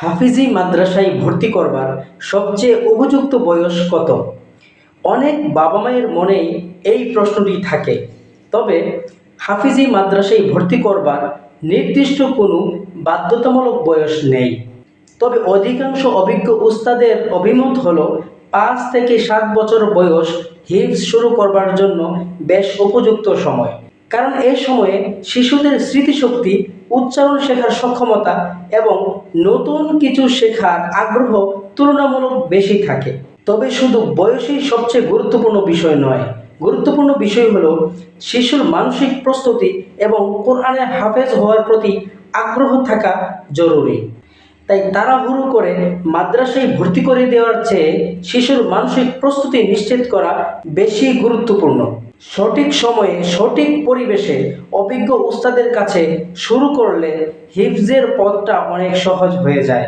হাফিজি মাদ্রাসায় ভর্তি করবার সবচেয়ে উপযুক্ত বয়স কত? অনেক বাবা মায়ের মনেই এই প্রশ্নটি থাকে। তবে হাফিজি মাদ্রাসায় ভর্তি করবার নির্দিষ্ট কোনো বাধ্যতামূলক বয়স নেই। তবে অধিকাংশ অভিজ্ঞ উস্তাদের অভিমত হলো 5 থেকে 7 বছর বয়স হিফজ শুরু করবার জন্য বেশ উপযুক্ত সময়। কারণ এ সময়ে শিশুদের স্মৃতিশক্তি, উচ্চারণ শেখার সক্ষমতা এবং নতুন কিছু শেখার আগ্রহ তুলনামূলক বেশি থাকে। তবে শুধু বয়সই সবচেয়ে গুরুত্বপূর্ণ বিষয় নয়। গুরুত্বপূর্ণ বিষয় হলো শিশুর মানসিক প্রস্তুতি এবং কোরআনে হাফেজ হওয়ার প্রতি আগ্রহ থাকা জরুরি। তাই তাড়াহুড়ো করে মাদ্রাসায় ভর্তি করে দেওয়ার চেয়ে শিশুর মানসিক প্রস্তুতি নিশ্চিত করা বেশি গুরুত্বপূর্ণ। সঠিক সময়ে সঠিক পরিবেশে অভিজ্ঞ উস্তাদের কাছে শুরু করলে হিফজের পথটা অনেক সহজ হয়ে যায়।